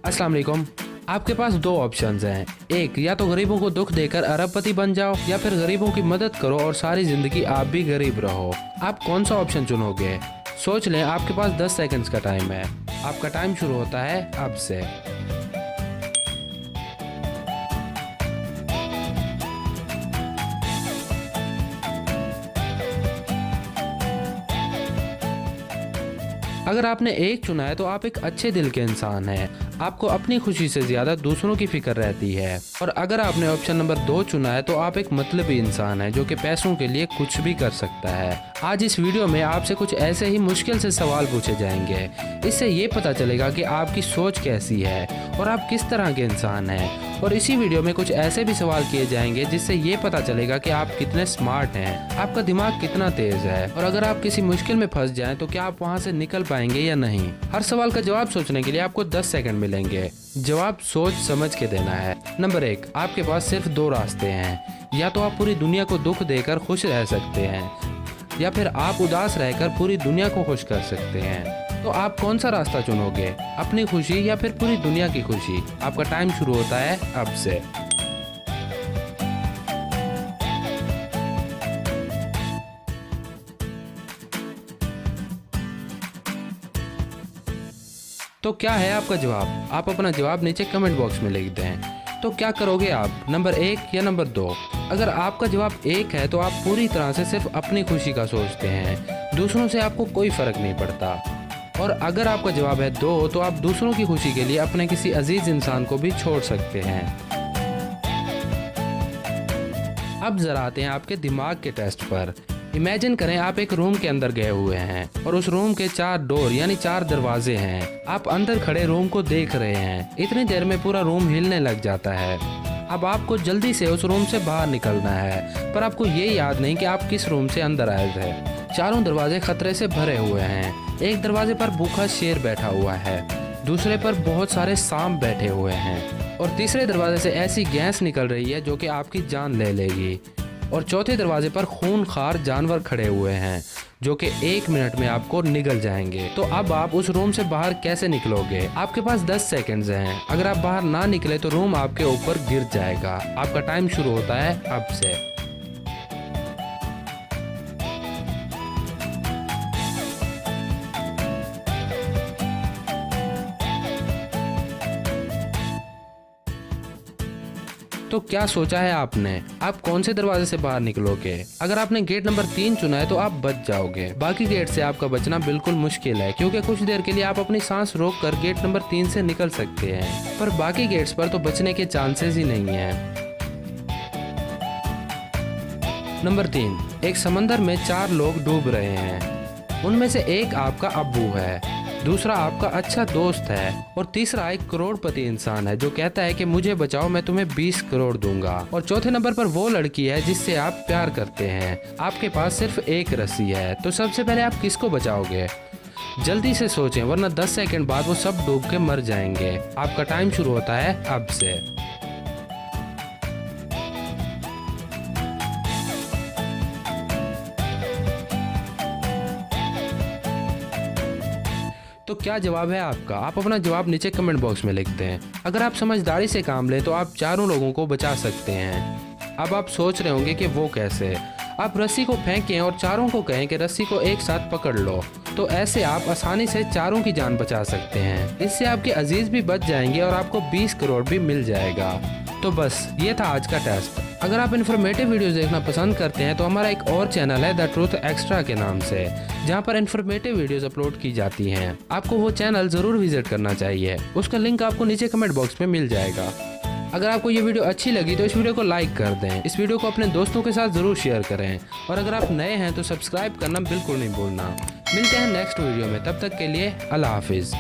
अस्सलाम वालेकुम। आपके पास दो ऑप्शंस हैं, एक या तो गरीबों को दुख देकर अरबपति बन जाओ या फिर गरीबों की मदद करो और सारी जिंदगी आप भी गरीब रहो। आप कौन सा ऑप्शन चुनोगे? सोच लें, आपके पास 10 सेकंड्स का टाइम है। आपका टाइम शुरू होता है अब से। अगर आपने एक चुना है तो आप एक अच्छे दिल के इंसान हैं। आपको अपनी खुशी से ज्यादा दूसरों की फिक्र रहती है। और अगर आपने ऑप्शन नंबर 2 चुना है तो आप एक मतलबी इंसान हैं जो कि पैसों के लिए कुछ भी कर सकता है। आज इस वीडियो में आपसे कुछ ऐसे ही मुश्किल से सवाल पूछे जाएंगे। इससे ये पता चलेगा कि आपकी सोच कैसी है और आप किस तरह के इंसान हैं। और इसी वीडियो में कुछ ऐसे भी सवाल किए जाएंगे जिससे ये पता चलेगा कि आप कितने स्मार्ट हैं, आपका दिमाग कितना तेज है और अगर आप किसी मुश्किल में फंस जाएं तो क्या आप वहां से निकल पाएंगे या नहीं। हर सवाल का जवाब सोचने के लिए आपको 10 सेकंड मिलेंगे। जवाब सोच समझ के देना है। नंबर 1, आपके पास सिर्फ 2 रास्ते हैं। या तो आप पूरी दुनिया को दुख देकर खुश रह सकते हैं या फिर आप उदास रहकर पूरी दुनिया को खुश कर सकते हैं। तो आप कौन सा रास्ता चुनोगे, अपनी खुशी या फिर पूरी दुनिया की खुशी? आपका टाइम शुरू होता है अब से। तो क्या है आपका जवाब? आप अपना जवाब नीचे कमेंट बॉक्स में लिख दें। तो क्या करोगे आप, नंबर 1 या नंबर 2? अगर आपका जवाब 1 है तो आप पूरी तरह से सिर्फ अपनी खुशी का सोचते हैं, दूसरों से आपको कोई फर्क नहीं पड़ता। और अगर आपका जवाब है 2 तो आप दूसरों की खुशी के लिए अपने किसी अजीज इंसान को भी छोड़ सकते हैं। अब जरा आते हैं आपके दिमाग के टेस्ट पर। इमेजिन करें आप एक रूम के अंदर गए हुए हैं और उस रूम के 4 डोर यानी 4 दरवाजे हैं। आप अंदर खड़े रूम को देख रहे हैं। इतनी देर में पूरा रूम हिलने लग जाता है। अब आपको जल्दी से उस रूम से बाहर निकलना है, पर आपको ये याद नहीं कि आप किस रूम से अंदर आए थे। चारों दरवाजे खतरे से भरे हुए हैं। एक दरवाजे पर भूखा शेर बैठा हुआ है, दूसरे पर बहुत सारे सांप बैठे हुए हैं और तीसरे दरवाजे से ऐसी गैस निकल रही है जो कि आपकी जान ले लेगी। और चौथे दरवाजे पर खूनखार जानवर खड़े हुए हैं जो कि 1 मिनट में आपको निगल जाएंगे। तो अब आप उस रूम से बाहर कैसे निकलोगे? आपके पास 10 सेकंड्स हैं। अगर आप बाहर ना निकले तो रूम आपके ऊपर गिर जाएगा। आपका टाइम शुरू होता है अब से। तो क्या सोचा है आपने? आप कौन से दरवाजे से बाहर निकलोगे? अगर आपने गेट नंबर 3 चुना है तो आप बच जाओगे। बाकी गेट से आपका बचना बिल्कुल मुश्किल है क्योंकि कुछ देर के लिए आप अपनी सांस रोक कर गेट नंबर 3 से निकल सकते हैं, पर बाकी गेट्स पर तो बचने के चांसेस ही नहीं है। नंबर 3, एक समंदर में 4 लोग डूब रहे हैं। उनमें से एक आपका अब्बू है, दूसरा आपका अच्छा दोस्त है और तीसरा एक करोड़पति इंसान है जो कहता है कि मुझे बचाओ, मैं तुम्हें 20 करोड़ दूंगा। और चौथे नंबर पर वो लड़की है जिससे आप प्यार करते हैं। आपके पास सिर्फ एक रस्सी है, तो सबसे पहले आप किसको बचाओगे? जल्दी से सोचें वरना 10 सेकंड बाद वो सब डूब के मर जाएंगे। आपका टाइम शुरू होता है अब से। तो क्या जवाब है आपका? आप अपना जवाब नीचे कमेंट बॉक्स में लिख दें। अगर आप समझदारी से काम लें तो आप 4 लोगों को बचा सकते हैं। अब आप सोच रहे होंगे कि वो कैसे। आप रस्सी को फेंकें और 4 को कहें कि रस्सी को एक साथ पकड़ लो, तो ऐसे आप आसानी से 4 की जान बचा सकते हैं। इससे आपके अजीज भी बच जाएंगे और आपको 20 करोड़ भी मिल जाएगा। तो बस ये था आज का टेस्ट। अगर आप इन्फॉर्मेटिव वीडियोस देखना पसंद करते हैं तो हमारा एक और चैनल है द ट्रूथ एक्स्ट्रा के नाम से, जहां पर इन्फॉर्मेटिव वीडियोस अपलोड की जाती हैं। आपको वो चैनल जरूर विजिट करना चाहिए। उसका लिंक आपको नीचे कमेंट बॉक्स में मिल जाएगा। अगर आपको ये वीडियो अच्छी लगी तो इस वीडियो को लाइक कर दें। इस वीडियो को अपने दोस्तों के साथ जरूर शेयर करें और अगर आप नए हैं तो सब्सक्राइब करना बिल्कुल नहीं भूलना। मिलते हैं नेक्स्ट वीडियो में, तब तक के लिए अल्लाह हाफिज़।